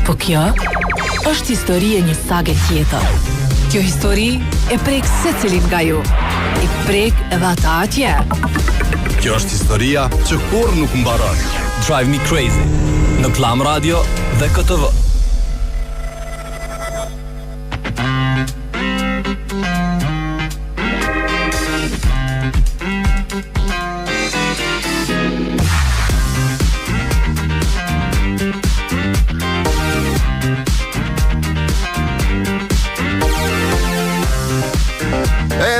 Po kjo është historie një sage tjetër. Kjo histori e prek secilin nga ju. I prek edhe ata atje. Kjo është historia që kur nuk mbaron. Drive Me Crazy në Klan Radio dhe KTV.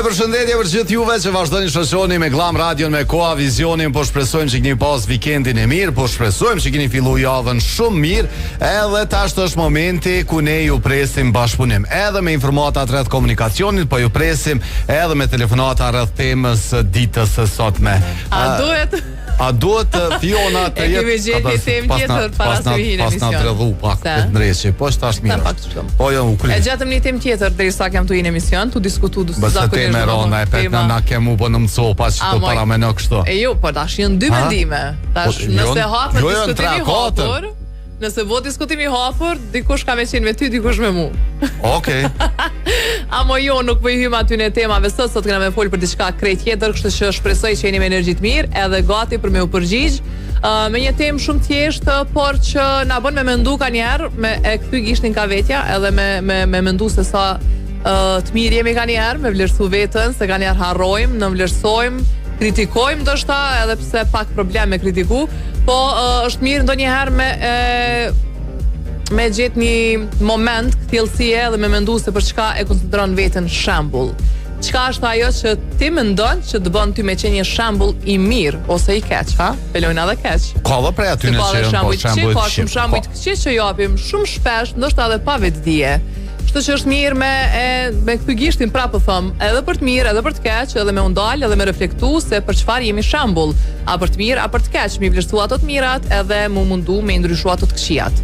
Përshëndetje për gjithë juve që vazhdoni shoqoni me Glam Radion, me Koa Vizionin. Po shpresojmë që keni pas vikendin e mirë, po shpresojmë që keni filluar javën shumë mirë. Edhe tash është momenti ku ne ju presim bashkëpunim, edhe me informata rreth komunikacionit, po ju presim edhe me telefonata rreth temës së ditës së sotme. A duhet Fiona të jetë pas na tredhu pak të ndreshi, po është tash mirë. Po jo, e gjatëm një temë tjetër derisa kem tu në emision, tu diskutu zakonisht. Rona e pet na kemu po në mëso pas që të para me në kështu. E jo, po tash janë dy mendime. Tash nëse hapë diskutimi hapur, nëse vo diskutimi hapur, dikush ka me qenë me ty, dikush me mu. Okej. Amo jo, nuk po i hym aty në temave sot kena me fol për diçka krejt tjetër, kështu që shpresoj që jeni me energji të mirë, edhe gati për me u përgjigj. Me një temë shumë thjeshtë, por që na bën me mendu kanjherë, me e kthy gishtin ka vetja, edhe me mendu se sa të mirë jemi kanjherë, me vlerësu vetën, se kanjherë harrojmë, në vlerësojmë, kritikojmë ndoshta, edhe pse pak problem me kritiku, po është mirë ndonjëherë me gjetë një moment këtillësie dhe me mendu se për çka e konsideron veten shembull. Çka është ajo që ti mendon që të bën ty me qenë një shembull i mirë ose i keq, ha? Pelojna edhe keq. Ka edhe prej aty në që janë po shembull. Ka shumë shembull të keq që japim shumë shpesh, ndoshta edhe pa vetdije. Kështu që është mirë me kthy gishtin prapë thëm, edhe për të mirë, edhe për të keq, edhe me u ndal, edhe me reflektu se për çfarë jemi shembull, a për të mirë, a për të keq, mi vlerësu ato të mirat, edhe mu mundu me ndryshu ato të këqijat.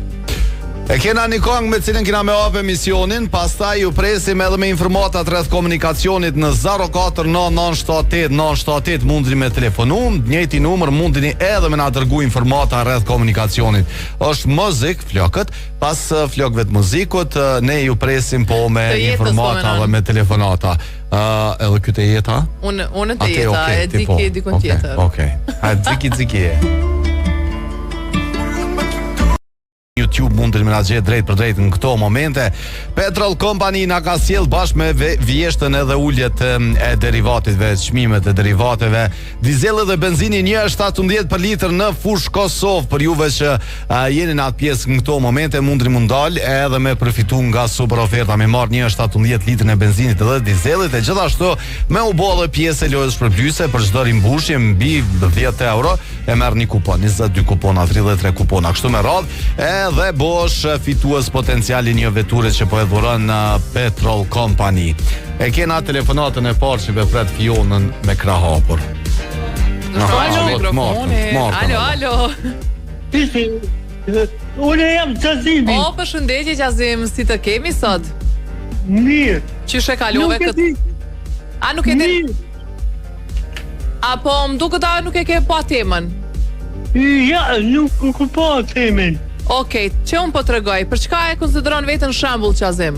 E kena një këngë me cilën kena me hap emisionin, pastaj ju presim edhe me informatat rreth komunikacionit në 049978978 mundni me telefonu, njëjti numër mundni edhe me na dërgu informata rreth komunikacionit. Është muzik, flokët, pas flokëve të muzikut, ne ju presim po me informata dhe me telefonata. Edhe ky të jeta? Unë të jeta, e dikon tjetër. Okej. A dziki. YouTube mundin me na gjetë drejt për drejt në këto momente. Petrol Company na ka sjell bashkë me vjeshtën edhe uljet e derivateve, çmimet e derivateve. Dizeli dhe benzini 1.17 për litër në fush Kosovë. Për juve që jeni në atë pjesë në këto momente, mundni mundal edhe me përfitu nga super oferta, me marr 1.17 litrën e benzinit edhe dizelit, e gjithashtu me u bë edhe pjesë e lojës shpërblyese për çdo rimbushje mbi 10 euro e merr një kupon, 22 kupona, 33 kupona, kështu me radhë. Dhe bosh fitues potenciali një veture që po e dhuron Petrol Company. E kena telefonatën e parë që bepret Fionën me krah hapur. Alo. Unë jam Qazimi. O, përshëndetje Qazim, si të kemi sot? Mirë. Qyshe kalove këtë? A nuk e di? Apo më duket a nuk e ke pa temën? Ja, nuk pa temën. Okej, që unë po të regoj, për çka e konsideron vetën shembull Qazim?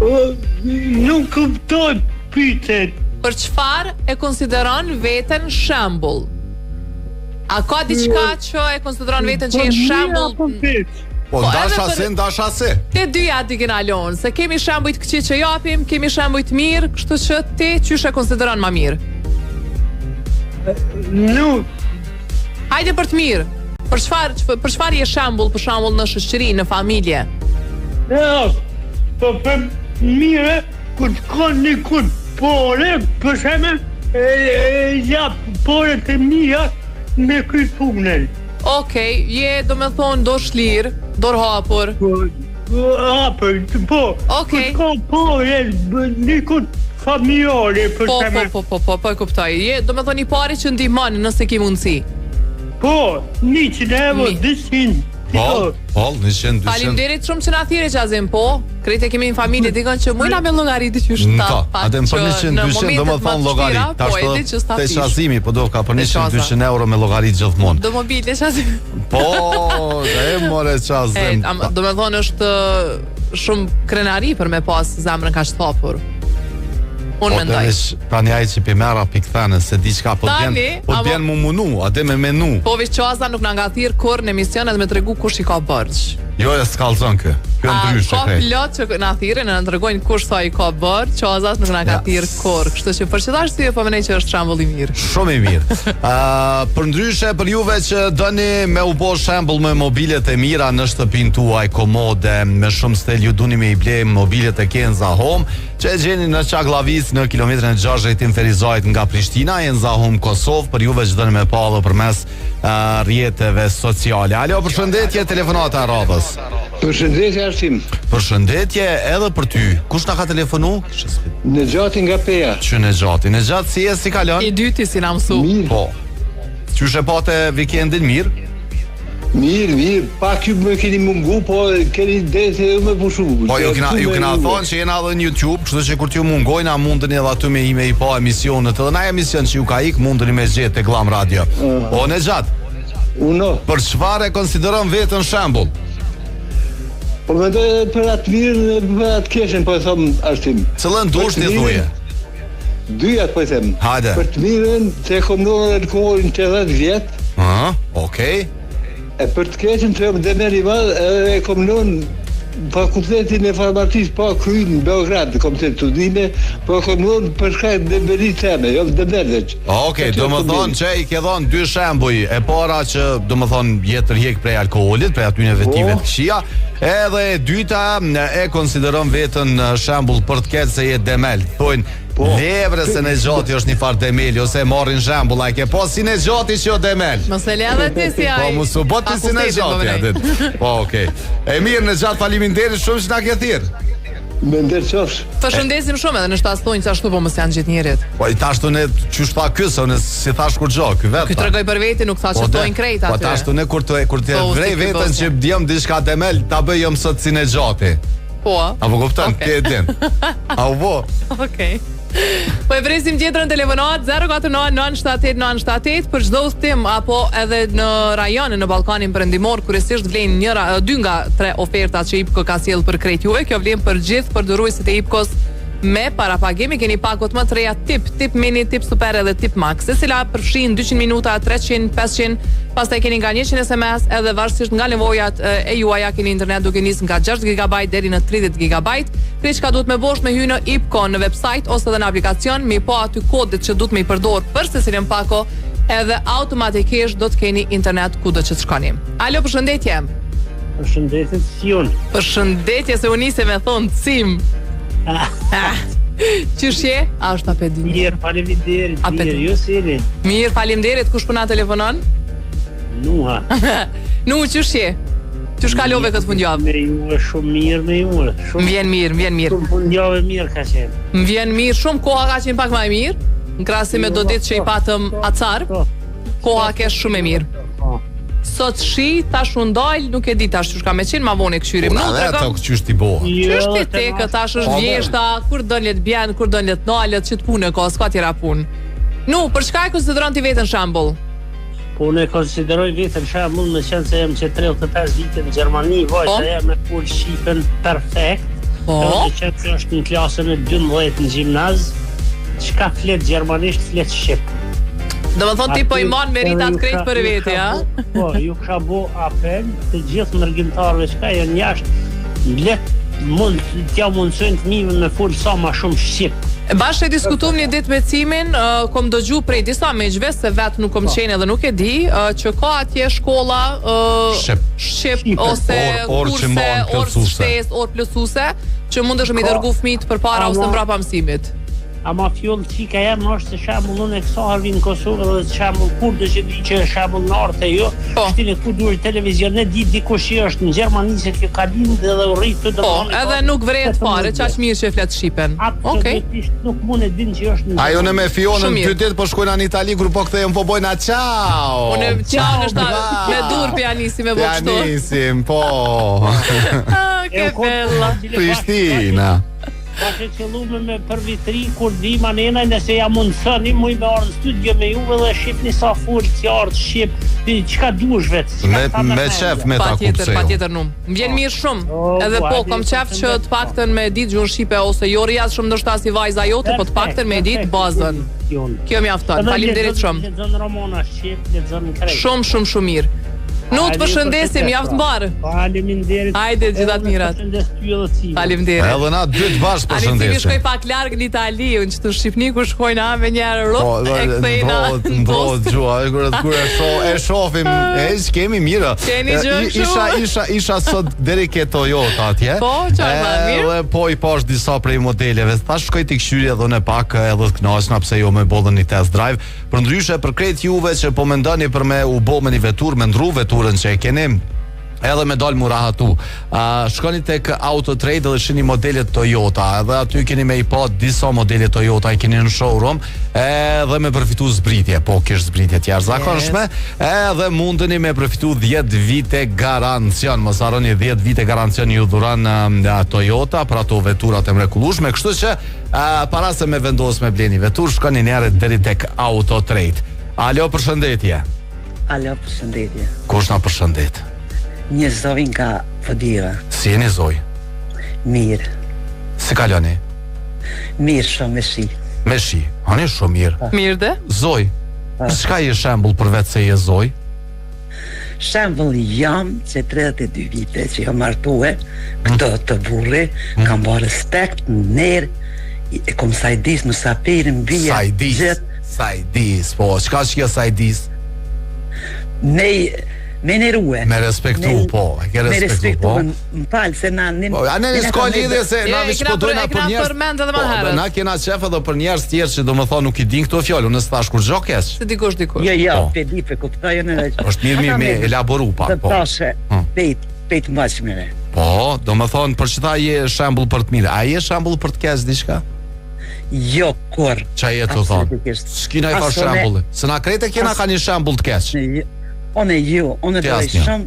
Nuk kuptoj pyetjen. Për çfarë e konsideron veten shembull? A ka diçka që e konsideron veten që është shembull? Po ndasha se. Te dyja di kena lon, se kemi shembuj të këqij që japim, kemi shembuj të mirë, kështu që ti çysh e konsideron më mirë? Nuk. Hajde për të mirë. Për çfarë je shembull, për shembull në shoqëri, në familje? Ja, po për mirë, kur të kanë një kur pore, për shembull, ja pore të mia me ky punën. Okej, je domethënë dorë lirë, dorë hapur. Hapur, po. Okej. Ka pore, një kur familjare, për shembull. Po, e kuptoj. Je domethënë i pari që ndihmon nëse ke mundësi. Po, 100 euro, 200, Po, 100. Faleminderit shumë që na thirrë Xhazim, po. Krejt e kemi një familje dikon që mujna me llogaritë që shtat. Atë për 100-200 domethënë llogarit. Tash te Xhazimi po do ka për 100-200 euro me llogarit gjithmonë. Do mobile Xhazim. Po, e more Xhazim. Domethënë është shumë krenari për me pas zemrën kaq thopur. Unë mendoj. Tani ai që pi merra pikthane se diçka po bën mu munu, atë me menu. Po veç Qaza nuk na nga thirr kurr në emision edhe me tregu kush i ka borxh. Jo, e skallzon kë. Kë ndryshe. Ka plot që na thirrën e na tregojnë kush sa i ka borxh, Qazas nuk na ka thirr kurr. Kështu që për çfarë arsye po mendoj që është shembull i mirë. Shumë i mirë. Për ndryshe për juve që doni me u bë shembull me mobilet e mira në shtëpinë tuaj komode me shumë stel, ju duni me i blej mobilet e Kenza Home, që e gjeni në Çaklavic në kilometrin 60 tim Ferizajt nga Prishtina, Kenza Home Kosovë, për juve që doni me palë përmes rrjeteve sociale. Alo, përshëndetje, telefonata e radhës. Përshëndetje Arsim. Përshëndetje edhe për ty. Kush na ka telefonu? Nexhati nga Peja. Që Nexhati? Nexhat si kalon? I dyti si na mësu. Po. Qysh e pate vikendin mirë? Mirë, pak ju më keni mungu, po keni dete me pushu. Po ju kena thonë që jena edhe në YouTube, kështu që kur t'ju mungojnë, a mundeni edhe aty me i pa emisionet, edhe na emision që ju ka ik, mundeni me gjetë te Glam Radio. O Nexhat. Uno. Për çfarë e konsideron veten shembull? Po mendoj për atë mirë, për atë keqen, po e them Arsim. Cëllën dush ti thuje? Dyjat po e them. Hajde. Për të mirën, se kom në kohën 80 vjet. Okej. E për të keqen të jam demeri madh, e kom nën fakultetin e farmacisë pa kryer në Beograd, kom të studime, po kom nën për shkak të demerit teme, jo demerëç. Okej, domethënë që i ke dhënë dy shembuj, e para që domethënë je tërheq prej alkoolit, prej atyre vetive të këqija, edhe e dyta e konsideron veten shembull për të keq se je demel. Thonë levre se Nexhati është një farë demeli, ose marrin shembull, ai ke pas si Nexhati që jo demel. Mos e le edhe ti si ai. Po mos u bot ti si Nexhati atë. Po okej. E mirë Nexhat, faleminderit shumë që na ke thirr. Me nderçosh. Përshëndesim shumë edhe në shtas thonë se ashtu po mos janë gjithë njerëzit. Po i tash tonë çu tha ky se unë si thash kur xho, ky vet. Ky tregoj për veten, nuk tha se tojnë krejt aty. Po tash tonë kur të vrej veten që djem diçka demel, ta bëjmë sot si Nexhati. Po. Apo kupton, ke din. Au vo. Okej. Po e vresim tjetrën telefonat 049-978-978 për çdo udhtim apo edhe në rajonin në Ballkanin Perëndimor, kryesisht vlen 2 nga 3 ofertat që IPCO ka sjell për krejt juve. Kjo vlen për gjithë përdoruesit e IPCO-s me parapagim. Keni pakot më të reja tip mini, tip super edhe tip max, e cila përfshin 200 minuta, 300, 500, pastaj keni nga 100 SMS edhe varësisht nga nevojat e juaja keni internet duke nisë nga 6 GB deri në 30 GB. Krejt çka duhet me bosh me hyj në IPCO në website ose edhe në aplikacion, mi po aty kodet që duhet me i përdor për secilin pako, edhe automatikisht do të keni internet kudo që të shkoni. Alo, përshëndetje. Përshëndetje Sion. Përshëndetje, se u nisi me thon Cim. Qysh je? A është apet din? Mirë, faleminderit. Mirë, ju sili. Mirë, faleminderit. Kush po na telefonon? Nuha. Qysh je? Qysh kalove këtë fundjavë? Me ju shumë mirë, me ju. Më vjen mirë. Shumë fundjavë mirë ka qenë. Më vjen mirë, shumë koha ka qenë pak më e mirë. Në krahasim me do ditë që i patëm acar. Koha ka shumë e mirë. Sot shi, tash u ndal, nuk e di tash çka me qenë, ma vone këshyrim. Nuk e di ç'është ti bëu. Ç'është ti tek, tash është vjeshta, kur don let bjen, kur don let nalet, ç't punë ka, s'ka tjera punë. Për çka e konsideron ti veten shembull? Po unë e konsideroj veten shembull, me qenë se jam që 35 vite në Gjermani, vajza jam me full shqipen perfekt. Po. Që është në klasën e 12 në gjimnaz, çka flet gjermanisht, flet shqip. Do më thonë ti po i manë meritat krejt për veti, ja? Po, ju kësha bo apel të gjithë nërgjimtarëve që ka janë jashtë, t'ja mundësojnë të mive me full sa ma shumë shqip. Bashkë e diskutum një ditë me Cimin, kom dëgju prej disa meqve, se vetë nuk kom qenë edhe nuk e di, që ka atje shkolla shqip, ose kurse, orë shtesë, orë plësuse, që mund është me i dërgu fmit për para ose mbrapa mësimit. ama fjollë qika jam është se shembull unë e kësa harvi në Kosovë dhe shembull kur dhe që di që shembull në arte jo, shtile ku duhet televizion, ne di dikush që është në Gjermani se kjo ka lind dhe rritë të edhe nuk vret fare, qaq mirë që e flet shqipen. Absolutisht nuk mund e din që është në Ajo në me Fionën 2 ditë po shkojnë në Itali kur po kthehen po bojna ciao. Unë ciao është me dur pianisi me vokshtu. Pianisim, po. Che bella. Pristina. Pashe qëllume me për vitri kur di manena nëse ja mundësëni muj me arë në studio me juve dhe shqip një sa full që arë shqip qka dush vetë me qef me ta kupse patjetër num më vjen mirë shumë edhe po kom qef që të paktën me ditë gjuhën shqipe ose jo rjas shumë ndoshta si vajza jote po të paktën me ditë bazën kjo mjafton faleminderit shumë shumë mirë Nu të përshëndesim, javë mbarë. Faleminderit. Hajde gjithat mirat. Faleminderit. Edhe na dy të bashkë përshëndesim. Ani cili shkoj pak larg në Itali, unë që të Shqipni ku shkojnë a me njerë rrop, e kthejna në post. Gjua, kur e shofim, kemi mirë. Keni gjë Isha sot deri ke Toyota atje. Po, qarë ma mirë. Edhe po i pash disa prej modeleve. Thash shkoj t'i këshyri edhe në pak edhe të knaqna pse jo me bollën një test drive. Për ndryshe për krejt juve që po mendoni për me u bo me një vetur, me ndru veturën që e keni edhe me dal mura hatu. Shkoni tek Autotrade dhe shini modelet Toyota, edhe aty keni me i pa disa modele Toyota i keni në showroom, edhe me përfitu zbritje, po kish zbritje tjerë zakonshme, edhe mundeni me përfitu 10 vite garancion, mos harroni 10 vite garancion ju dhuron Toyota për ato veturat e mrekullueshme, kështu që para se me vendos me bleni vetur, shkoni njerë deri tek Autotrade. Alo, përshëndetje. Alo, përshëndetje. Kush na përshëndet? Një zoj nga Fodira. Si jeni zoj? Mirë. Si kaloni? Mirë shumë me shi. Me shi, ani shumë mirë. Mirë dhe? Zoj, për çka je shembull për vetë se je zoj? Shembull jam që 32 vite që jam martue, këto të burri, kam bërë respekt në nerë, e kom sajdis në sapirin bia. Sajdis, po, çka që sajdis? Me nërue. Me respektu, po. Me respektu, më falë se na... A ne një s'ko lidhje se na vishpëtojna për njerës... Na kena qef edhe për njerës tjerë që do më thonë nuk i din këto fjollu, nësë thash kur gjo kesh. Se dikush. Jo, pe kuptoj në veç. Është mirë me elaboru pak, po. Të tashe, pejt mbashmire. Po, do më thonë, për që ta je shambull për të mirë. A je shambull për të kesh diçka? Jo, kur. Qa je të thonë? S'kina i fa shambulli. Se na krejte kena ka një shambull të kesh. One të shumë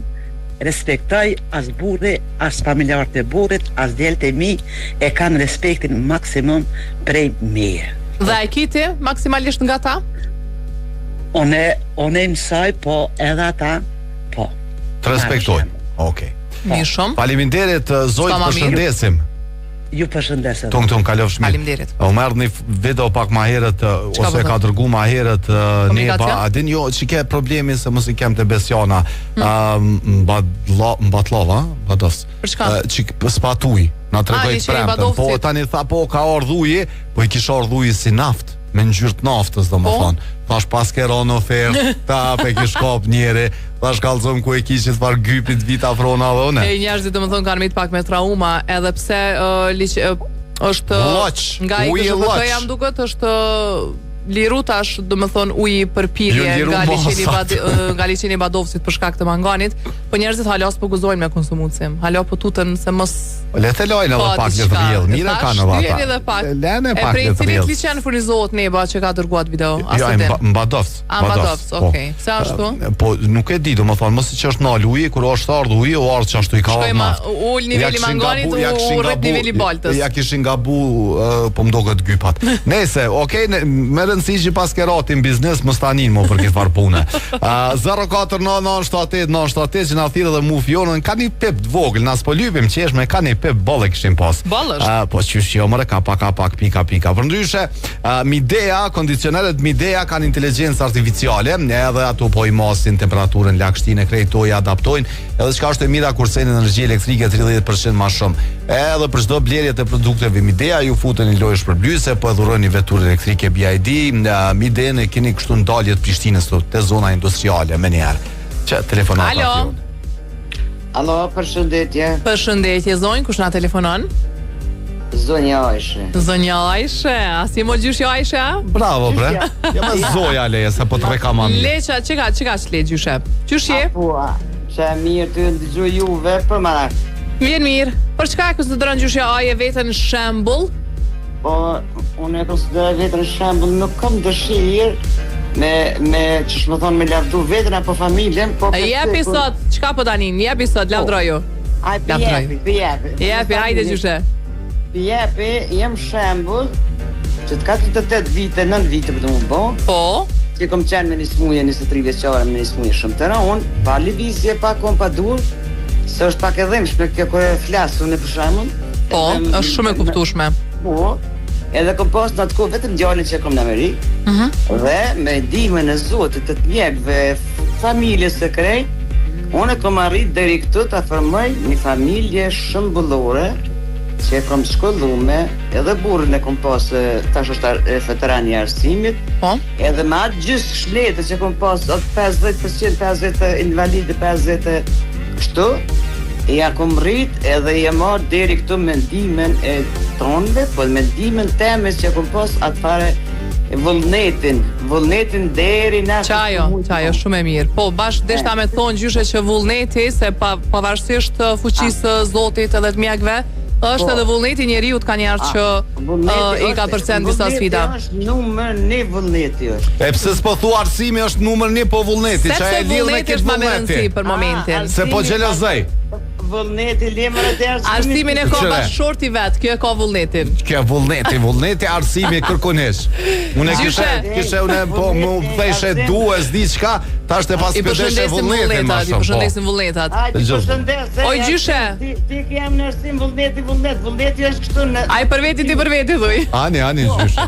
respektoj as burri, as familjarët e burrit, as djelët e mi e kanë respektin maksimum prej mirë. Dhe e kiti maksimalisht nga ta? One mësoj, po edhe ata, po. Të respektojnë, okej. Mirë shumë. Faleminderit, Zoj, përshëndesim. Ju përshëndesim. Ton kalofsh mirë. Faleminderit. U merr një video pak më herët ose ka dërguar më herët Neba, a din jo që ke problemi se mos i kem të Besjana. Mbatlova, Bados. Për çka? Çik spatuj, na tregoi premtën. Po tani tha po ka ardhur uji, po i kish ardhur uji si naft, me ngjyrë të naftës domethënë. Thash pas ke ron ofertë, ta pe kish kop njëri. Thash kallzom ku e kishit far gypit vita frona dhe une. E njerëzit domethënë kanë më pak me trauma, edhe pse është nga i KSHP jam duket është liru tash, domethënë uji për pirje nga liçeni i Badovsit për shkak të manganit, po njerëzit hala po guzojnë me konsumucim. Hala po tuten se mos le të lojnë edhe pak le të rrjedh. Mira kanë edhe ata. Edhe pak. Lënë pak le të rrjedh. E prej cilit liçen furnizohet Neba që ka dërguar video? Jo, Badovs. Badovs, okay. Se ashtu? Po nuk e di, domethënë mos siç është nal uji, kur është ardhur uji, u ardh çashtu i ka ardhur. Ul niveli manganit, u rrit niveli baltës. Ja kishin gabu, po mdoket gypat. Nëse, okay, si që pas keratin biznes më stanin më për këtë farë pune 049978 që nga thirë dhe mu fjonën ka një pep të vogël nga s'po lypim qeshme ka një pep bolle këshim pas po qysh jo mëre ka pak pika për ndryshe Midea, kondicioneret Midea kanë inteligencë artificiale edhe ato po i masin temperaturën lakshtinë e krejtoj adaptojnë edhe qka është e mira kurse në energji elektrike 30% ma shumë edhe për çdo blerje të produkteve Midea ju futën një lojë shpërblyese po edhurojnë një veturë elektrike BID Midene keni kështu ndaljet Prishtinës te zona industriale me njerë që telefonat Alo, përshëndetje. Përshëndetje, zonjë, kush na telefonon? Zonja Ajshe. Zonja Ajshe, a si mo gjyshja Ajshe, a? Bravo, bre. Ja me zoja leje, sa po të rekama mirë. Leqa, që ka që le gjyshe? Qyshje? Po, që e mirë të ndëgjoj juve për marak. Vjen mirë. Për çka e konsideron gjyshja Aje veten shembull? Po, unë e konsideroj veten shembull, nuk kam dëshirë me ç'sh më thon me lavdru veten apo familjen, po jepi sot, çka po tani? Jepi sot, lavdroju. Ai jepi. Hajde gjyshe. Jepi, jem shembull që të ka 38 vite, 9 vite për të më bo. Po. Që kom qenë me një smuje, 23 vjeqare, me një smuje shumë të ra, unë pa livizje, pa kom pa dur, se është pak e dhimshme kjo kërë e flasë, unë e për shemën. Po, është shumë e kuptueshme. Po, edhe kom pas në atë kohë vetëm djalin që kom në Amerikë, dhe me ndihmën e Zotit të mjekëve, familjes së krejt, unë e kom arrit deri këtu të afërmoj një familje shembullore, që e kom shkollume, edhe burrin e kom pas, tash është veteran i arsimit, edhe me atë gjysë shlete që kom pas, atë 50%, 50 invalide, 50 kështu, ja kom rrit edhe ja marrë deri këtu me ndihmen e tonëve, po me ndihmen temes që kom pas atë fare vullnetin deri na. Qajo, shumë e mirë. Po, bashkë deshta me thonë gjyshe që vullneti, se pavarësisht fuqisë Zotit edhe të mjekëve, është edhe vullneti njeriut ka njerë që i ka përcen disa sfida. Vullneti është numër 1 vullneti është. E pse s'po thua arsimi është numër 1 po vullneti, që e lidh me këtë vullneti. Për momentin. Se po gjelozoj. Vullneti lemër e arsimit. Arsimin e ka bashkëshorti vet, kjo e ka vullnetin. Kjo vullneti arsimi kërkonesh. Unë kishe unë po më theshe duhe s'di çka, tash te pas pyeteshe vullnetin më shumë. I përshëndesim vullnetat. Oj gjyshe. Ti kem në arsim vullneti është kështu në. Ai për veti ti për veti thuj. Ani gjyshe.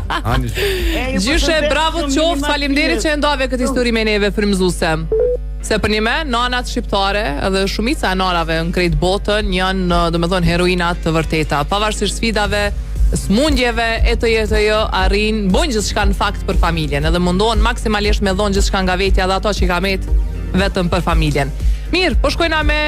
Gjyshe, bravo qoftë, faleminderit që e ndave këtë histori me neve frymëzuese. Se për një me, nanat shqiptare edhe shumica e nanave në krejt botën janë, domethënë, heroinat të vërteta. Pavarësisht sfidave, smundjeve, arrin, bojnë gjithçka në fakt për familjen, edhe mundohen maksimalisht me dhënë gjithçka nga vetja dhe ato që ka met vetëm për familjen. Mirë, po shkojna me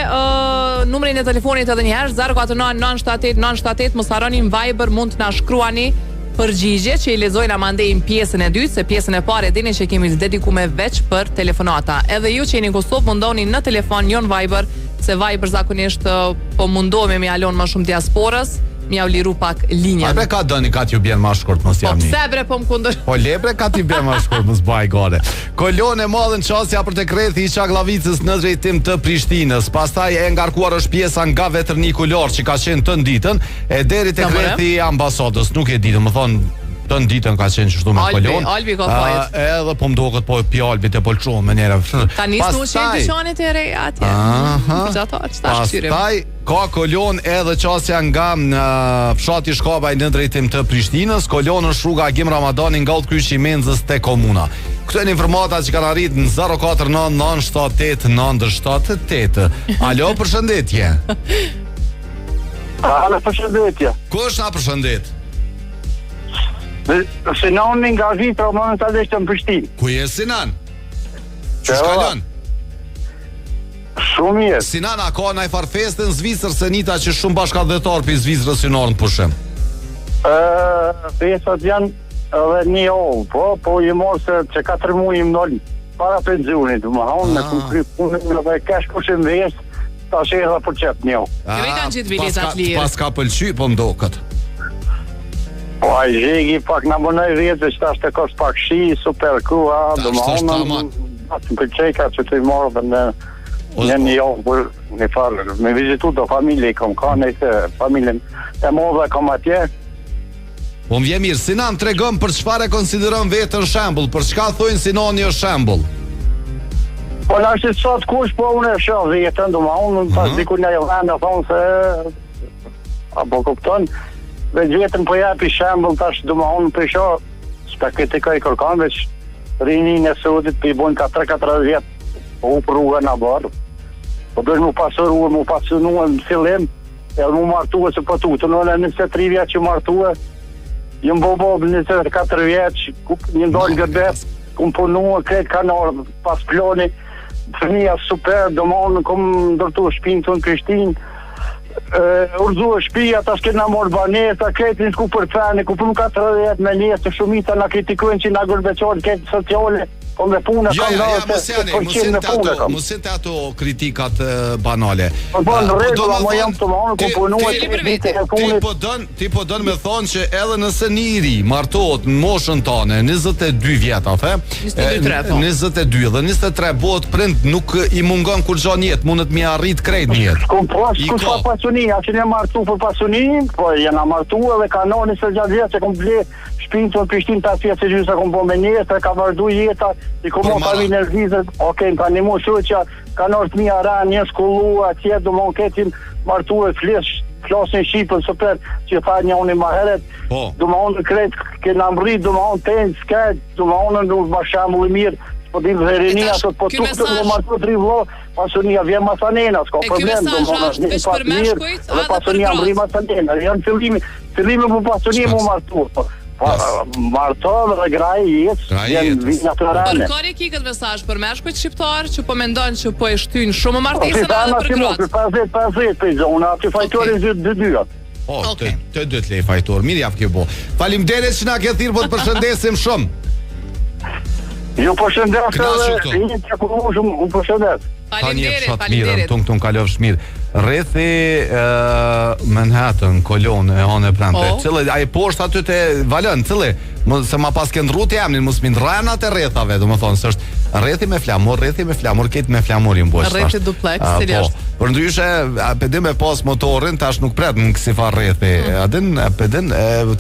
numrin e telefonit edhe një herë, 049 978 978, mos harroni Viber, mund të na shkruani përgjigje që i lexojnë amandejnë pjesën e dytë, se pjesën e parë dini që kemi dedikuar veç për telefonata. Edhe ju që jeni në Kosovë mundoni në telefon, jo në Viber, se Viber zakonisht po mundohemi me alon më shumë diasporës, m'ja u liru pak linjën. A bre ka dëni ka t'ju bjen ma shkurt mos jam një. Po pse bre po m'kundër. Po lebre ka t'i bjen ma shkurt mos baj gore. Kolon e madhen qasja për të krethi i Çaglavicës në drejtim të Prishtinës. Pastaj e ngarkuar është pjesa nga Veternikulor që ka qenë të ditën e deri te krethi i ambasadës. Nuk e di, më thonë të ditën ka qenë qështu me kolon. Albi ka fajet. Edhe po mduket po Albit e polçon me njëra. Ka nisë në qenë dyqanit e re atje. Pastaj ka kolon edhe qasja nga fshati Shkabaj në drejtim të Prishtinës. Kolon është rruga Agim Ramadani nga Ullkryqi i Menzës te komuna. Këto janë informata që kanë arrit në 049 978 978. Alo, përshëndetje. Alo, përshëndetje. Kush na përshëndet? Sinan nga Vitra, momentalisht në Prishtinë. Ku je Sinan? Që shkallon? Shumë mirë. Sinan, a ka në i farfeste në Zvicër se njita që shumë bashkëdhetar për Zvicrës që nërë në pushim? Fesat janë edhe një ovë, po i morë se që 4 muaj im nëllë para pensionit, më haun në këmë kry punën dhe kesh pushim vesë, ta shedha për qëtë një ovë. Këve kanë gjithë biletat lirë? Pas ka pëlqy, po mdo këtë. Po a i zhegi pak në bënoj vjetë që ta shte kost pak shi, super kua, dhe më haun në përqeka që të i morë dhe në një ovë për një farë, me vizitu të familje i kom ka nëjtë familjen e mo dhe kom atje. Po më vje mirë, Sinan, tregëm për çfarë e konsideron vetën shembull, për çka thojnë Sinani është shembull? Po në është të sot kush, po unë e shoh vetën, do ma unë pas diku në vend e thonë se apo kupton, veç vetën po japi shembull tash, do ma unë për shoh, s'pa kritikoj kërkan, veç rinin e Sudit për i bojnë 4-4 vjetë, po u për rrugën në barë, po dojnë mu pasur mu pasunu në fillim, edhe mu martuë se po tutë, në 23 vjetë që martuë, jëm bobo 24 vjeç, një ndonjë gërbet, kum punu, kretë kanor, pas ploni, fëmija super, domon, kum ndërtu shpinë të në Prishtinë, Urzu shtëpia, tash kena marrë banesa, kretin ku për fene, ku për 40 me nesë të shumita na kritikojnë që na gërbeqojnë këtë sociale, po me punë mos ato kritikat banale. Po në rregull, mo jam të vonë ku punuar. Ti po don me thonë që edhe nëse njëri martohet në moshën tane, 22 vjet, a the? 22 dhe 23 bëhet prind, nuk i mungon kur gjon jetë, mundet mi arrit krejt në jetë. Ku ka pasuni, a që ne martu për pasunin, po jena martu edhe kanoni se gjatë vjetë që kom ble shpinë të në Prishtinë të asje se gjyë se kom bo me njësë, ka vazhdu jeta, i kom o familje në vizet, më ka një mu shoqja, kanor të mija ra, një shkullu, atje, do më ketim martu e flasin Shqipën, sëper, që tha një unë i maheret, do më unë kretë, kena mrit, do më unë tenë, s'ket, do më unë në bashamu i mirë, po dim verinia sot po tuk të më martu të rivlo, pasunia vjen masanena, s'ka problem, do më unë një pak mirë, dhe pasunia më rri masanena, janë fillimi për pasunia më martu, marton dhe graj jetë, vjen naturale. Përkari ki këtë mesazh për meshkujt shqiptar që po mendojnë që po e shtyn shumë martesën edhe për gratë. 50-50 për zonë, aty fajtori zyrë dy-dyat. Të dyt lej fajtor, mirë javë kjo bo. Faleminderit që na ke thirrë, po të përshëndesim shumë. Ju përshëndes edhe një që ku shumë, unë përshëndes. Faleminderit. Tung kalofsh mirë. Rrethi Manhattan, Kolon, e hanë prante. Cili ai poshtë aty te Valën, cili se ma pas ke ndrruti emrin, mos mi ndrrahen atë rrethave, domethënë se është rrethi me flamur, këtë me flamurin bosh. Rrethi duplex, cili është. Por ndryshe, pedim me pas motorin, tash nuk pret në kësi fa rrethi. Pedin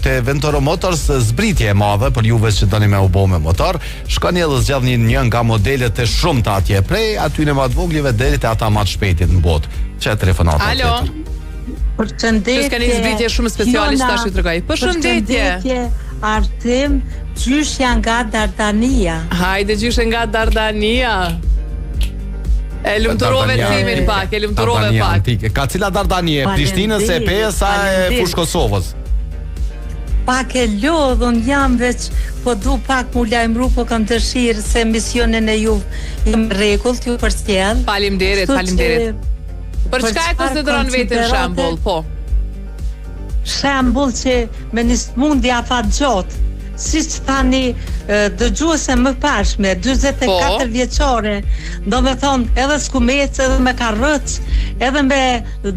te Ventoro Motors zbritje e madhe për juve që tani me u bo me motor. Shkoni edhe zgjidh një nga modelet e shumta atje, prej aty në më të voglive deri te ata më të shpejtit në botë. Çe telefonata. Alo. Përshëndetje. S'ka një zbritje shumë speciale që tash ju tregoj. Përshëndetje. Artim, gjyshja nga Dardania. Hajde gjyshja nga Dardania. E lumturove timin pak, e lumturove pak. Ka cila Dardanie? Prishtinës e pesa e fush Kosovës? Pak e lodhun jam veç, po du pak mu lajmëru, po kam dëshirë se misionin e ju jam rregull t'ju përcjell. Faleminderit. Për çka e konsideron veten shembull, po? Shembull që me një smundje afat gjotë, si që tani dëgjuese më pashme, 24 vjeqore, do me thonë edhe s'kumec, edhe me karrëc, edhe me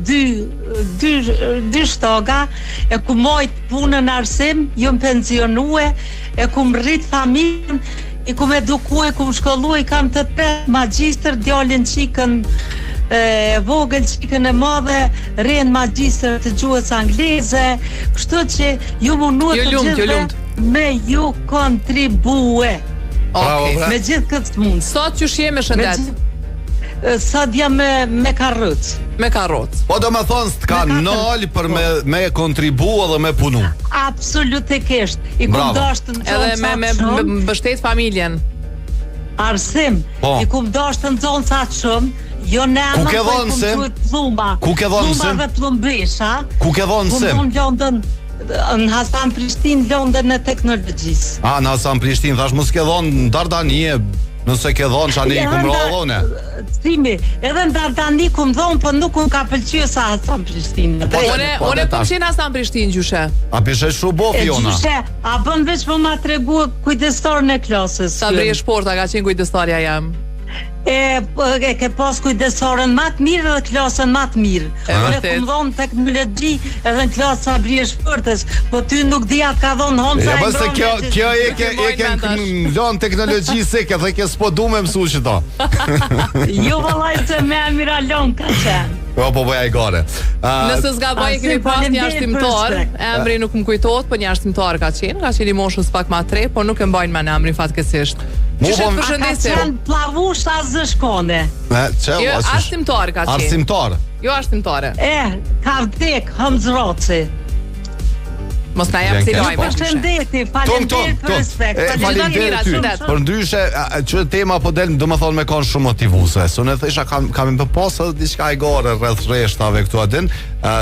dy shtoga, e ku mojt punën arsim, ju më pensionue, e ku më rrit familjen, i ku me edukue, ku më shkollu, i kam të 3 magjistër, djallin qikën vogël, qikën e madhe, rren magjistër të gjuhës angleze, kështu që ju munduhet të gjithë me ju kontribue. Me gjithë këtë mund. Sot që shje me shëndet? Sot jam me karrëc. Me karrëc. Po do me thonë s'ka nalë për me kontribu edhe me punu. Absolutikisht. I kumdashtën edhe me mbështet familjen. Arsim. I kumdashtën zonë sa shumë. Jo në amë, po i kumë duhet plumba. Ku ke dhonë se? Plumba dhe plumbisha. Ku ke dhonë se? Kumë dhonë Londën, në Hasan Prishtinë, Londën e teknologjisë. Në Hasan Prishtinë, thash mos ke dhonë në Dardanie, nëse ke dhonë që anë i kumë rodhone. Cimi, edhe në Dardani kumë dhonë, po nuk kumë ka pëlqyë sa Hasan Prishtinë. One pëlqen Hasan Prishtinë, gjyshe. A pishe shrubo, Fiona? Gjyshe, a bën veç për ma tregu kujdestorën e klasës. Sa brije shporta, ka qenë kujdestarja jam. E ke pas kujdesorën më të mirë dhe klasën më të mirë. Unë kam dhënë teknologji edhe në klasë sa brije shpërtës, po ty nuk di atë ka dhënë Homza. Ja, se kjo e ke dhënë teknologji se ke dhe ke s'po du me mësu që ta. Jo vallaj se me Amira Lon ka qenë. Po bëja i gare. Nëse s'ga bëj kemi pas një arsimtar, emri nuk më kujtohet, po një arsimtar ka qenë i moshës pak ma 3, po nuk e mbajnë me në emri fatkeqësisht. Ka qenë plavush ta zëshkone. Jo, arsimtar ka qenë. Arsimtar? Jo, arsimtare. Ka vdek Hëmzroci. Mos na jap si lojë. Përshëndetje, faleminderit për respekt. Faleminderit. Por ndryshe që tema po del, domethënë me kanë shumë motivuese. Unë thësha kam më pas edhe diçka e gore rreth rreshtave këtu atin,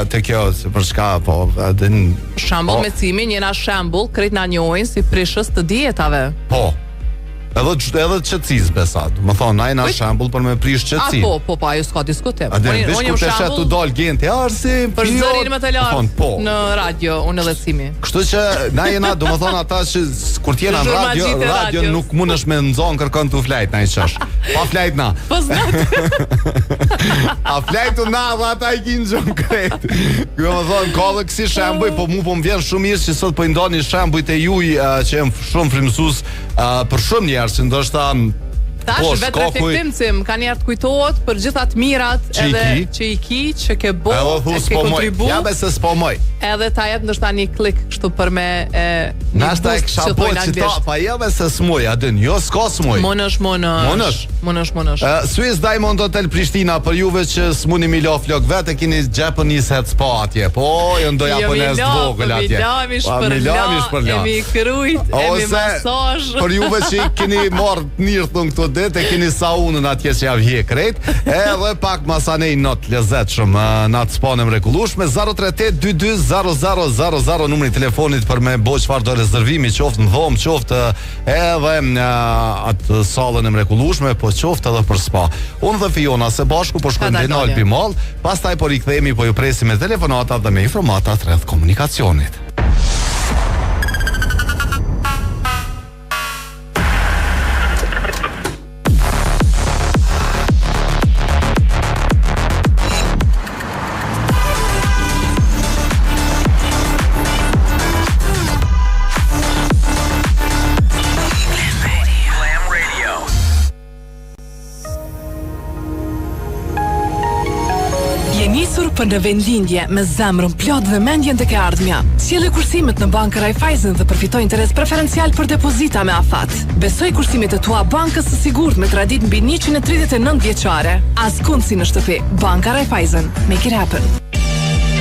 te kjo për çka po atin shembull me cimin, jena shembull, krejt na njohin si prishës të dietave. Po. Edhe qetësisë besa. Më thonë, na jena shembull për me prish qetësinë. Po, ajo s'ka diskutim. Unë jam shembull të dal gente, Arsim, për zërin më të lartë në radio, unë edhe Simi. Kështu që na jena, domethënë ata që kur t'jena në radio nuk mundesh me nxon kërkon tu flajt na i çosh. Pa flajt na. Po s'nat. A flajtu na ata I kin nxon kret. Domethënë ka edhe kësi shembuj, po mu po më vjen shumë mirë që sot po I ndoni shembujt e juaj që janë shumë frymësues për shumë njerëz që ndoshta tash vetë reflektim se më kanë ardhur kujtohet për gjitha të mirat edhe që I ki, që ke bërë, ke kontribuar. Ja besë s'po moj. Edhe ta jep ndoshta një klik kështu për me nasta e kisha po çita, pa ja besë s'moj, a din, jo s'ka s'moj. Monosh. Swiss Diamond Hotel Prishtina për juve që s'muni mi la flok vetë keni Japanese head spa atje. Po, jo ndo japonez të vogël atje. Emi krujt, emi masazh. Për juve që keni marrë nirthun këto ditë keni saunën atje që ja vje krejt, edhe pak masanej not lezetshëm në atë spanë mrekullueshme. 038220000 numri I telefonit për me bo çfarë do rezervimi, qoftë në dhomë, qoftë edhe atë sallën e mrekullueshme, po qoftë edhe për spa. Unë dhe Fiona së bashku po shkojmë në Alpi Mall, pastaj po rikthehemi, po ju presim me telefonata dhe me informata rreth komunikacionit. Për në vendindje me zemrën plot dhe mendjen tek e ardhmja. Sjellë kursimet në Bankën Raiffeisen dhe përfitoj interes preferencial për depozita me afat. Besoj kursimet e tua bankës së sigurt me tradit mbi 139 vjeçare. Askund si në shtëpi. Banka Raiffeisen. Make it happen.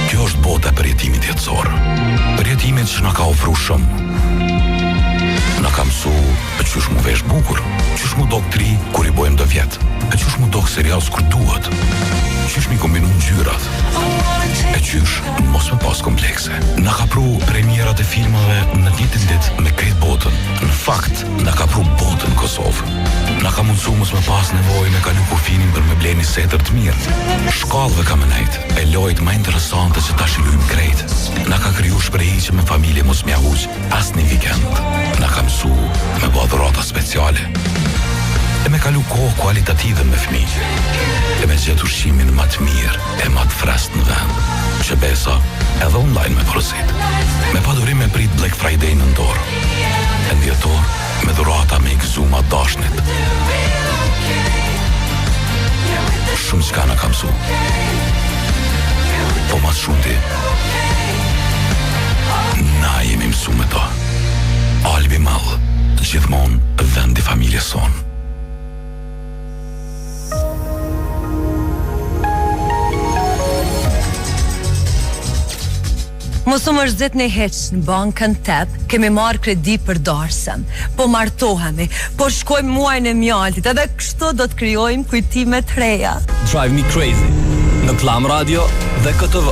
Kjo është bota për jetimit jetësor. Për jetimin që na ka ofruar shumë. Na ka mësuar qysh mu vesh bukur, qysh mu dok tri kur I bojmë do vjet, qysh mu dok serios kur duhet, qysh mi kombinu ngjyrat, qysh mos me pas komplekse. Na ka pru premierat e filmave në ditën ditë me krejt botën. Në fakt, na ka pru botën Kosovë. Na ka mundsu mos me pas nevojë me kalu kufinin për me bleni setër të mirë. Shkallëve ka me nejt, e lojt ma interesante që ta shilujmë krejt. Na ka kriju shprehje me familje mos mja huq as një vikend. Na ka mësu me bo dhurata speciale. E me kalu kohë kualitative me fëmijë. E me gjetë ushqimin më të mirë e më të freskët në vend. Që besa edhe online me porosit. Me padurim me prit Black Friday në ndorë. E në dhjetor me dhurata me I gëzu ma dashnit. Shumë qka në kam su. Po mas shumë ti. Na jemi mësu me to. Albi Mall, gjithmon vendi familje son. Mosu më shzet në heq në bankën tep, kemi marrë kredi për darsën, po martohemi, po shkojmë muajnë e mjaltit, edhe kështu do të krijojmë kujtime të reja. Drive Me Crazy, në Klam Radio dhe KTV.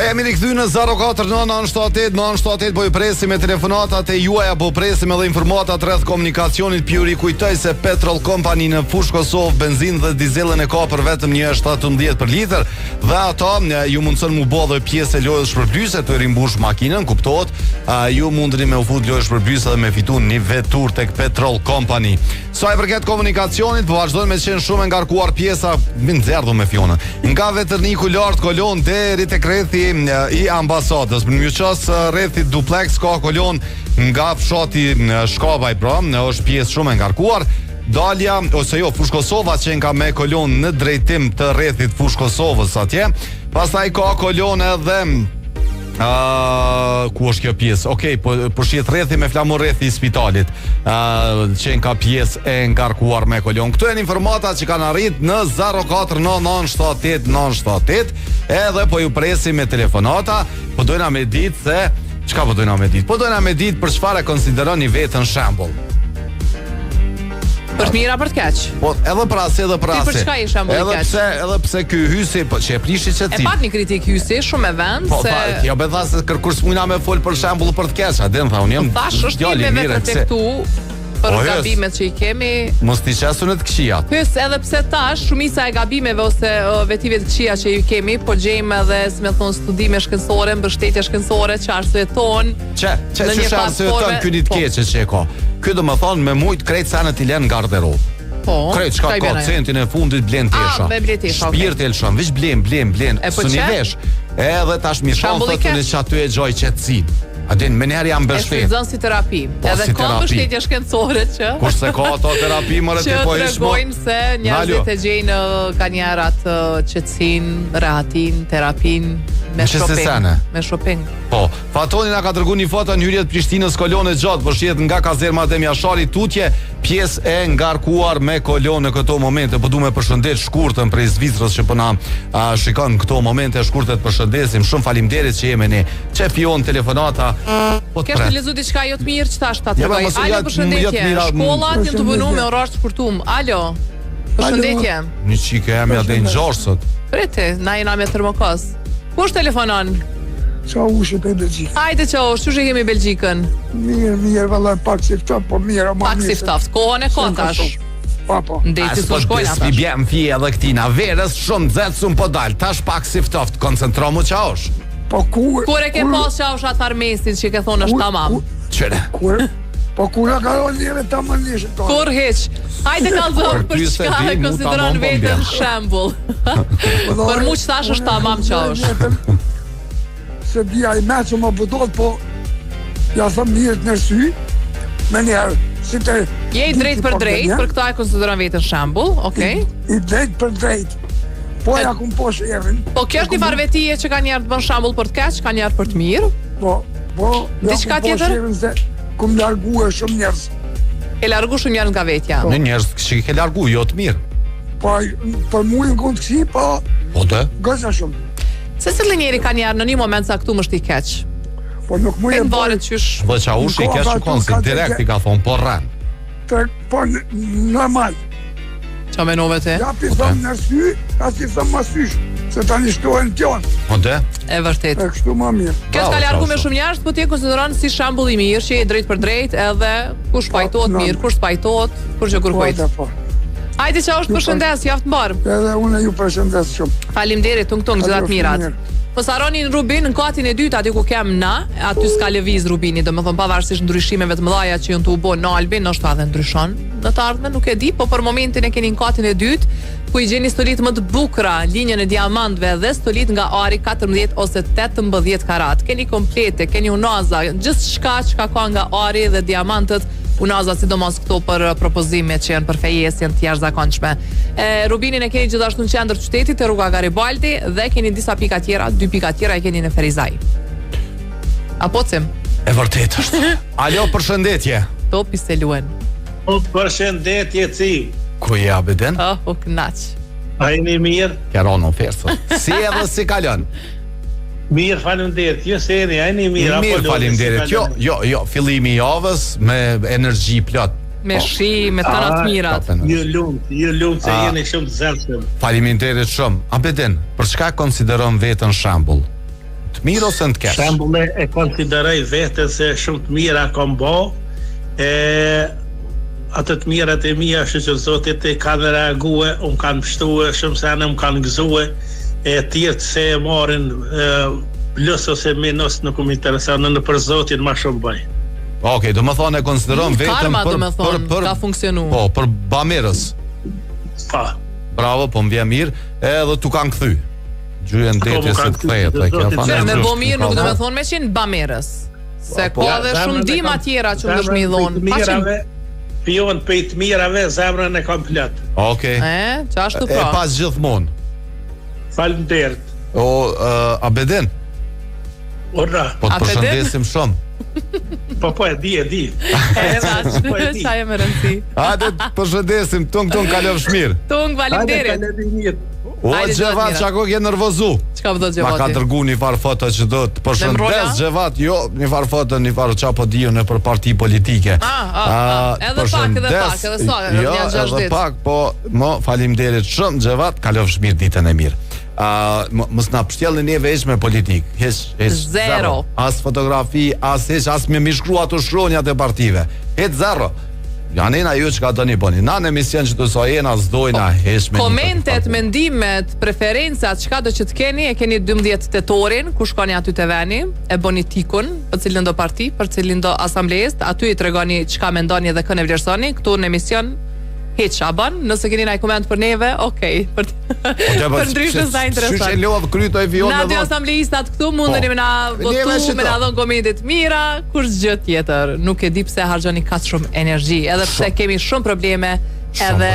Jemi rikthyer në 049978978 po ju presim me telefonatat e juaja, po presim edhe informatat rreth komunikacionit. Ju rikujtoj se Petrol Company në fushë Kosovë benzinë dhe dizelën e ka për vetëm 1.17 për litër dhe ato ju mundson mu bë edhe pjesë lojës shpërblyese të rimbush makinën, kuptohet. Ju mundeni me u fut lojës shpërblyese dhe me fituar një vetur tek Petrol Company. Sa I përket komunikacionit, po vazhdojnë me të qenë shumë ngarkuar pjesa, më nxerdhur me Fionën. Nga Veterniku lart kolon deri tek rrethi I ambasadës. Në mëqos rrethit duplex ka kolon nga fshati Shkabaj, pra, është pjesë shumë e ngarkuar. Dalja, ose jo, Fushë Kosova që nga me kolon në drejtim të rrethit Fushë Kosovës atje. Pastaj ka kolon edhe ku është kjo pjesë? Okej, po shihet rrethi me flamur rrethi I spitalit. Që ka pjesë e ngarkuar me kolon. Këto janë informata që kanë arrit në 049978978 edhe po ju presim me telefonata. Po dojna me ditë se çka po dojna me ditë? Po dojna me ditë për çfarë konsideroni veten shembull. Për të mira për të keq. Po, edhe për as, edhe për as. Ti për çka je shembull i keq? Edhe pse ky hysi, po që e prishi qetësinë. E pat një kritik hysi shumë e vend po, se jo betha se kërkur s'mujna me fol për shembull për të keq, a den tha unë jam. Tash është një me reflektu për gabimet që i kemi. Mos t'i qasun të këqijat. Pys edhe pse tash shumica e gabimeve ose vetive të këqija që i kemi, po gjejmë edhe, si më thon, studime shkencore, mbështetje shkencore që arsyeton. Që arsyeton ky ditë keqe që e ka. Ky do më thonë me mujt krejt sanët i lën në garderobë. Po. Krejt çka ka centin e fundit blen tesha. Shpirt e lshon, veç blen. Suni vesh. Edhe tash mi shon thotë në çaty e gjoj qetësinë. A din më herë jam mbështet. E shfrytëzon si terapi. Edhe ka mbështetje shkencore që. Kurse ka ato terapi më rëti po ishmo. Që tregojnë se njerëzit e gjejnë kanë një atë qetësinë, rahatin, terapin me shopping. Me shopping. Po, Fatoni na ka dërguar një foto në hyrje të Prishtinës kolonë gjatë, vëshjet nga kazermat e Mjashari tutje, pjesë e ngarkuar me kolonë në këto momente. Po du me përshëndet shkurtën prej Zvicrës që po na shikon në këto momente, shkurtët përshëndesim. Shumë faleminderit që jemi ne. Çefion telefonata. Po kesh të lezu diçka jo të mirë që tash ta tregoj. Alo, përshëndetje. Shkollat janë të punuar me orar të shkurtum. Alo. Përshëndetje. Një çike jam ja dën gjorsët. Prete, na jena me termokos. Kush telefonon? Qa ushe të Belgjikë. Hajde qa ush, që kemi Belgjikën? Mirë, vëllaj, pak si ftoft, po mirë, ma pak si ftoft, kohën e kotash. Po. Ndeci të shkojnë atash. Bjem fje edhe këtina, verës shumë dzetsum po dal, tash pak si ftoft, koncentromu qa ush. Po kur e ke pas qa ush atë farmesin që ke thonë është tamam? Qëre? Po kur e ka ronë njëve tamam njëshë tonë? Kur heq? Hajde kalzor për çka e konsideron vetën shembull. Për mu që tash është tamam qa ush. Se dhja i me që më budot, po ja thëm njët në sy, me njerë, si të... Je i drejt për drejt, për këta e konsideron vetën shembull, okej? I drejt për drejt, po ja kum posh erin. Po kjo është një farvetije që ka njerë të bën shembull për të keq, ka njerë për të mirë? Po, ja kum posh erin se kum largu e shumë njerës. E largu shumë njerës nga vetja? Në njerës që ke largu, jo të mirë. Po, për mu në kënd kësi, po dhe? Gëza shumë. Se cilë njeri ka njerë në një moment sa këtu më shti keq? Po nuk mu e bërë qysh... Dhe qa ushi i keq që konë, si direkt i ka thonë, po rrën. Po normal. Qa menove te? Ja pi thëmë në sy, ka si thëmë ma sysh, se ta një shtohen tjonë. Po dhe? E vërtet. E kështu ma mirë. Kjo s'ka largu me shumë njerës, po ti e konsideron si shambull i mirë, që e drejt për drejt, edhe kush pajtojt mirë, kush pajtojt, kur që kërkojt. Hajde qa është përshëndes, jaftë mbarë. Edhe unë ju përshëndes shumë. Faleminderit, tung gjithat mirat. Po saroni në Rubin, në katin e dytë, aty ku kem na, aty s'ka lëviz Rubini, do më thonë pavarësisht ndryshimeve të mëdhaja që jënë të u bo në Albin, nështë ta dhe ndryshon në të ardhme, nuk e di, po për momentin e keni në katin e dytë, ku i gjeni stolit më të bukra, linjën e diamantve dhe stolit nga ari 14 ose 18 karat. Keni komplete, keni unaza, gjithë shka që ka nga ari dhe diamantët, unaza sidomos këto për propozime që janë për fejes, janë të jashtëzakonshme. Rubinin e keni gjithashtu në qendër qytetit të rruga Garibaldi dhe keni disa pika tjera, 2 pika tjera e keni në Ferizaj. Apo cim? E vërtet është. Alo, përshëndetje. Topi se luen. O përshëndetje ci. Ku je Abeden? O knaq. A jeni mirë? Kero në ofertë. Si edhe si kalon? Mirë, faleminderit. Jo se jeni mirë. Mirë, faleminderit. Jo, fillimi i javës me energji plot. Me shi, me të natë mirat. Ju lumt se jeni shumë të zërshëm. Faleminderit shumë. Abeden, për çka konsideron vetën shembull? Të mirë ose të keq? Shembull e konsideroj vetën se shumë të mira kam bë. Atë të mirat e mia është që Zotit e kanë reague, unë kanë pështue, shumë se anë më kanë gëzue, e tjertë se e marin plus ose minus nuk më interesan, në për Zotin ma shumë bëj. Okej, do më thonë e konsideron vetëm karma, do më thonë, ka funksionu. Po, për bamirës. Pa. Bravo, po më vjen mirë, edhe tu kanë kthy. Gjyën detje se të kthehet. Me bo mirë nuk do më thonë me qenë bamirës. Se ka dhe shumë dima tjera që më dëshmi dhonë. Pion për i të mirave, zemrën e kam plët. Okej. Qa ashtu pra? E pas gjithmonë. Faleminderit. O, Abeden? Ora. Po të përshëndesim shumë. Po e di. Qa e më rëndësi. Hajde të përshëndesim, tung kalov shmirë. Tung, faleminderit. O Xhevat, çako ke nervozu. Çka do Xhevati? Ma ka dërguar një farë foto që do të përshëndes Xhevat, jo, një farë foto, një farë çapo diu në për parti politike. Edhe pak, edhe sa, jo, edhe pak, po, faleminderit shumë Xhevat, kalofsh mirë ditën e mirë. Mos na pështjellni neve hiç me politik. Hiç zero. As fotografi, as me mishkruar ato shkronjat e partive. Hiç zero. Janina ju që ka do një bëni. Na në emision që të sojena zdojna hesh me komentet, mendimet, preferencat, çka do që të keni, e keni 12 tetorin, ku shkoni aty të veni, e bëni tikun, për cilin do parti, për cilin do asamblejës, aty i tregoni çka mendoni dhe kënë e vlerësoni, këtu në emision hiç a bën, nëse keni ndaj koment për neve, okay, për ndryshme sa interesant. Çuçi lodh kryto e vionë. Na dy asamblejistat këtu mundeni me na votu, me na dhënë komente të mira, kur gjë tjetër. Nuk e di pse harxhoni kaq shumë energji, edhe pse kemi shumë probleme, edhe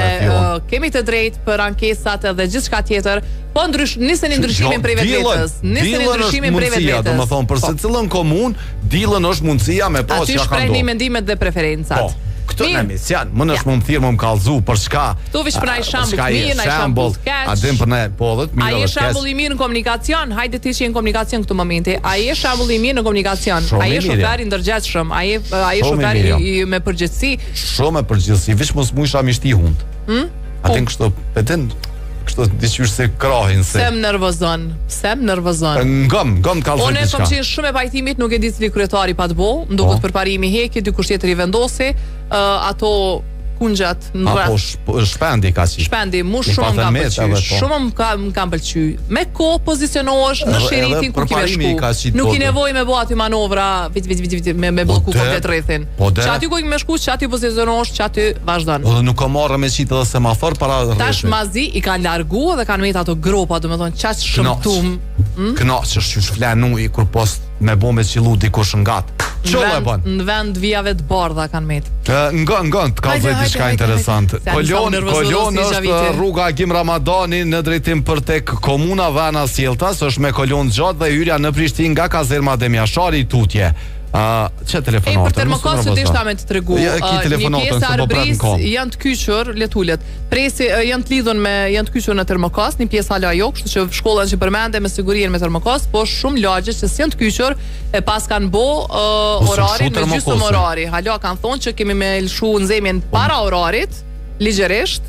kemi të drejtë për ankesat edhe gjithçka tjetër. Po niseni ndryshimin prej vetvetes. Niseni ndryshimin prej vetvetes. Domethënë për secilën komun, dillën është mundësia me pas çka ka ndodhur. Aty shprehni mendimet dhe preferencat. Këtë në emision, më nësh më më thirë më më kalzu për shka. Tu vish për na i shambull të mirë, na i shambull të keq. A dem për na podhet, mirë dhe keq. A je shambull i mirë në komunikacion? Hajde ti që je në komunikacion këtu momenti. A je shambull i mirë në komunikacion? A je shofer i ndërgjegjshëm? A je shofer me përgjegjësi? Shumë me përgjegjësi, vish mos mu isha mishti hund. Atin kështu peten kështu diçysh se krahin se. Sem nervozon. Ngëm kallzoj diçka. Unë kam qenë shumë e pajtimit, nuk e di cili kryetari pa të bëu, nduket përparimi heki, dikush tjetër i vendosi, ato kungjat në rreth. Po shpendi ka si. Shpendi, mu shumë më ka pëlqyer. Shumë më ka pëlqyer. Me kohë pozicionohesh në shiritin ku ke shku. Nuk i nevojë me bëu aty manovra, vit me blloku komplet rrethin. Që aty ku me shku, që aty pozicionohesh, që aty vazhdon. Po nuk ka marrë me qitë edhe semafor para rrethit. Tash mazi i kanë larguar dhe kanë metë ato gropa, domethënë çaq shëmtum. Kënaqesh që flanu i kur post me bombe qillu dikush ngat. Çolla e bën. Në vend vijave të bardha kanë met. Ngon, ka diçka interesante. Kolon është rruga Agim Ramadani në drejtim për tek komuna Vana Sjelltas, është me kolon gjatë dhe hyrja në Prishtinë nga kazerma Demjashari i Tutje. Çe telefonat? Për termokosë dishta me të tregu. Një pjesë arbris janë të kyçur, letulet. Presi janë të lidhur me janë të kyçur në termokos, një pjesë hala jo, kështu që shkollën që përmendë me sigurinë me termokos, po shumë lagje që janë të kyçur e pas kanë bë orarin me gjysmë orari. Hala kanë thonë që kemi me lshu nxemjen para orarit, ligjërisht,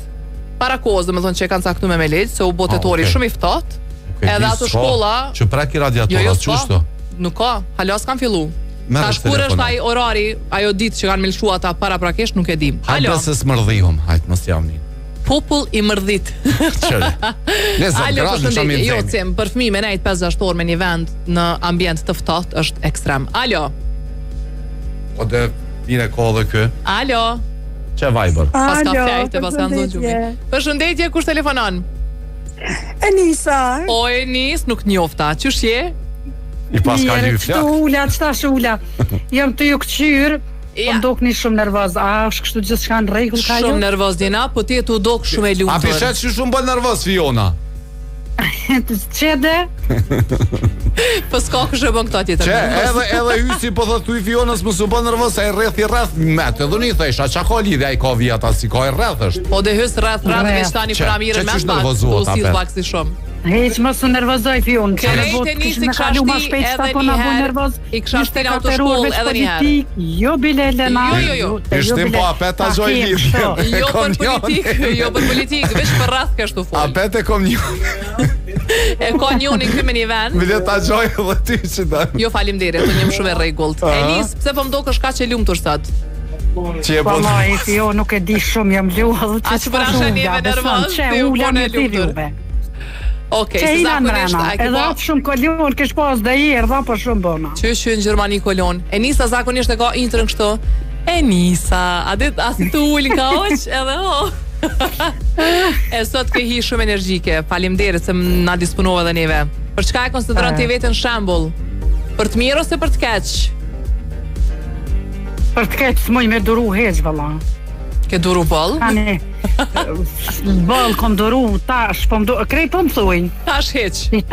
para kohës, domethënë që kanë caktuar me ligj, se u bë tetori shumë i ftohtë. Edhe ato shkolla që praki radiatorat çështë. Nuk ka, hala s'kan filluar. Tash kur është ai orari, ajo ditë që kanë melshu ata para prakesh, nuk e dim. Halo. Se smrdhihum, hajt mos jam nin. Popull i mërdhit. Çfarë? Jo, them, për fëmijë me nejt 5-6 orë me një vend në ambient të ftohtë është ekstrem. Alo. O dhe vine kohë dhe kë. Alo. Çe Viber? Pas ka fejtë, pas kanë zonë gjumi. Përshëndetje, kush telefonon? Enisa. O Enis, nuk njofta. Çush je? I pas ka një flak. Ula, qëta shula. Jam të ju këqyrë, po ndokni shumë nervoz. A, është kështu gjithë shka në regull ka ju? Shumë nervoz djena, po ti e të dok shumë e lutër. A pishet që shumë bëll nervoz, Fiona? Qede? Po s'ka kështë e bën këta tjetër. Edhe hysi po thot tu i Fionës më su bëll nervoz, a i rreth met. Edhe një thejsh, a qa ka lidhe, a i ka vijata si ka i rreth është. Po dhe hys rreth me shtani për amirën me mbak, Heq më së nervozoj Fion. Kërejt e nisi kësha shti edhe njëherë. I kësha shti në autoshkoll edhe njëherë. Jo bile Elena. Jo. Ishtim po apet a gjoj lidhje. Jo për politik, veç për rrath kështu full. Apet e kom njën. E ka njën i këmë një vend. Bile ta gjoj edhe ty që da. Jo falim dire, të njëm shumë e regullt. Enis, pse po mdo këshka që lumë të sot? Po ma i Fion nuk e di shumë jam luë. A që për ashe njëve nervoz, ti u pone lumëtër. Okej, se zakonisht edhe atë shumë kolon, kesh pas dhe i erdha për shumë bona. Që në Gjermani kolon. Enisa zakonisht e ka intrën kështu. Enisa, as të ullin ka oq, edhe E sot ke hi shumë energjike. Faleminderit se na disponove dhe neve. Për çka e konsideron ti veten shembull? Për të mirë ose për të keq? Për të keq s'moj me duru heq valla. Ke duru bol? Ani, bol kom duru, tash, krej po më thujnë. Tash heq?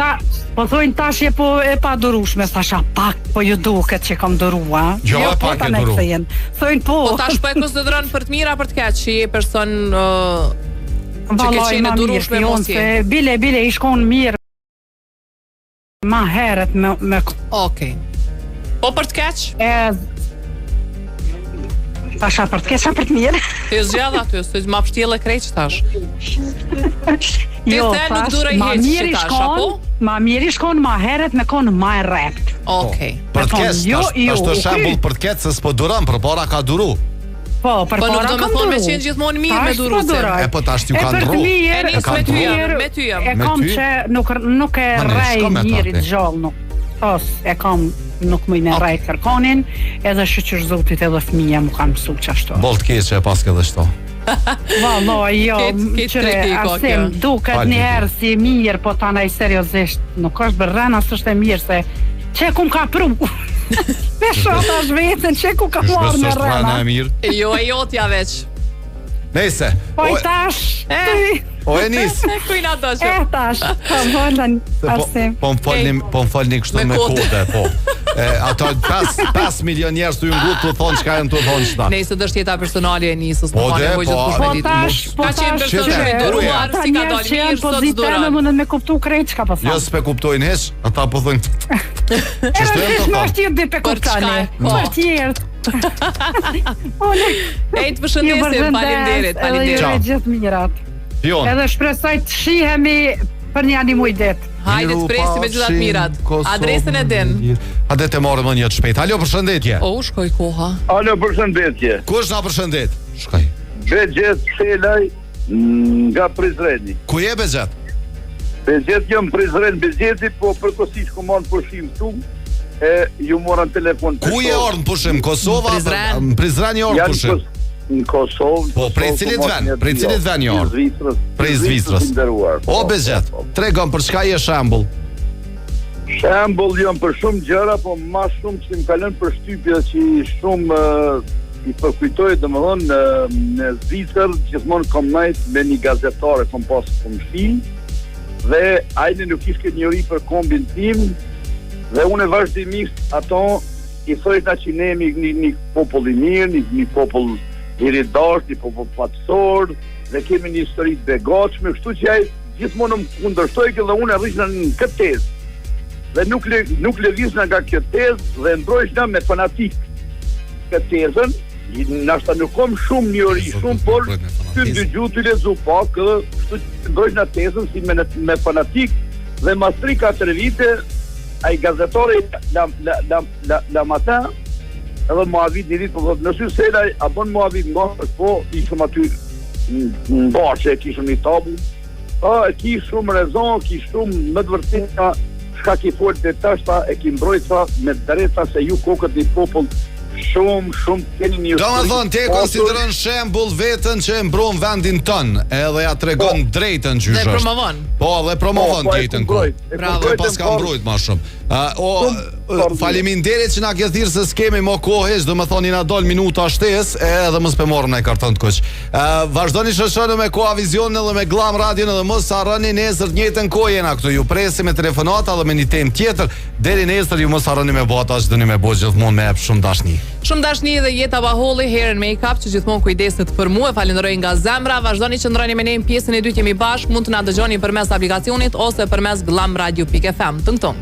Po thujnë tash e pa durushme, thasha pak, po ju duket që kom duru, a? Jo, pak e duru. Thujnë po. Po tash po e konsideron për të mira, për të keq, që je person Që ke qenë e durueshme mos je. Bile i shkon mirë. Ma herët me... Okej. Po për të keq? Tasha për të keq, për të mirë. Ti zgjidh aty, se ma pështjellë krejt tash. Jo, nuk durej heq tash, apo? Ma mirë i shkon ma herët me konë ma e rept. Okej. Për të keq, është shembull për të keq se s'po duron, përpara ka duru. Po, për para kam duru. Po nuk do me thonë me qenë gjithmonë mirë me duruse. E po tash t'ju kanë dru. E nis me ty jam. E kam që nuk e rej mirit gjallë nuk. Pas, e kam nuk më i me rej kërkonin, edhe shqyqër zotit edhe fëmija mu kam mësu qashtu. Bolt keqe e pas këtë shto. Valla, jo, qëre, asim, duket njëherë si mirë, po tana i seriosisht, nuk është bërrena, së është e mirë, se që kum ka pru. Me shota shvetën, që ku ka marrë me rena. Jo, e jotja veç. Nese. Po i tash. O e nis. Kujna do që. E tash. Po vëllën asim. Po më falni kështu me kode, po. Ato 5 milionjerës të ju ngutë të thonë qka e në të thonë qëta. Nese dështë jeta personali e nisës. Po tash. Ka qenë personali me duruar, si ka dalë mirë, sot s'duran. Mundet me kuptu krejt qka po thonë. Jo s'pe kuptojnë hesh, ata po thonë. Edhe në është tjertë dhe pe kuptani. Për tjertë. Ej, të përshëndesim, faleminderit. Edhe gjithë mirat. Edhe shpresoj të shihemi për një animuj det. Hajde të presim me gjithat mirat. Adresën e din. Hajde të marrë më një të shpejt. Alo, përshëndetje. O, shkoj koha. Alo, përshëndetje. Kush na përshëndet? Shkoj. Begjet Selaj nga Prizreni. Ku je Begjet? Begjet jam Prizren Begjetit, po përkosish ku marrë përshim tu, e ju morën telefon. Ku je orë në pushim? Kosova? Prizren je orë në pushim? Në Kosovë. Po, prej cilit ven një orë? Prej Zvicrës. O, Begjet, tregon për çka je shembull? Shembull jam për shumë gjëra, po ma shumë që më kalën për shtypje që shumë i përkujtoj domethënë në Zvicër, gjithmonë kom najt me një gazetare kom pas kom shil, dhe ajne nuk ishte njëri për kombin tim, dhe unë vazhdimisht ato i thojna që ne jemi një popull i mirë, një popull i ridasht, një popull patësor, dhe kemi një histori të begatshme, kështu që ai gjithmonë më kundërshtoi dhe unë rrishna në këtë tezë. Dhe nuk lëvizna nga këtë tezë dhe ndrojshna me fanatik këtë tezën. Nashta nuk kom shumë njëri shumë, por ty dëgju të lezu pak, kështu që ndrojshna tezën si me fanatik, dhe mas 3-4 vite ai gazetari la matin edhe Muavit një ditë po thotë, nësy Selaj, a bën Muavit nga, po, ishëm aty në bashe, kishëm një tabu, ki shumë rezon, ki shumë më të vërtetë, shka ki folë të tashta, e ki mbrojta me drejta se ju kokët një popull shumë keni një... Do më thonë, te konsideron shembull vetën që e mbron vendin tën, edhe ja tregon drejtën që është. Dhe promovon. Po, dhe promovon drejtën ku. Bravo, pas ka mbrojt ma shumë. Faleminderit që na ke thirrë se s'kemi më kohë, do më thoni na dol minuta shtesë, edhe mos pe morrëm në karton të kuq. Vazhdoni shoqëroni me Koha Vizionin edhe me Glam Radion, edhe mos harroni nesër të njëjtën kohë jena këtu. Ju presim me telefonata dhe me një temë tjetër. Deri nesër ju mos harroni me bota që doni me bëj gjithmonë me shumë dashni. Shumë dashni dhe Jeta Baholli, Hair and Makeup, që gjithmonë kujdeset për mua, falenderoj nga zemra. Vazhdoni që ndroni me ne në pjesën e dytë, jemi bashkë, mund të na dëgjoni përmes aplikacionit ose përmes glamradio.fm. Tung tung.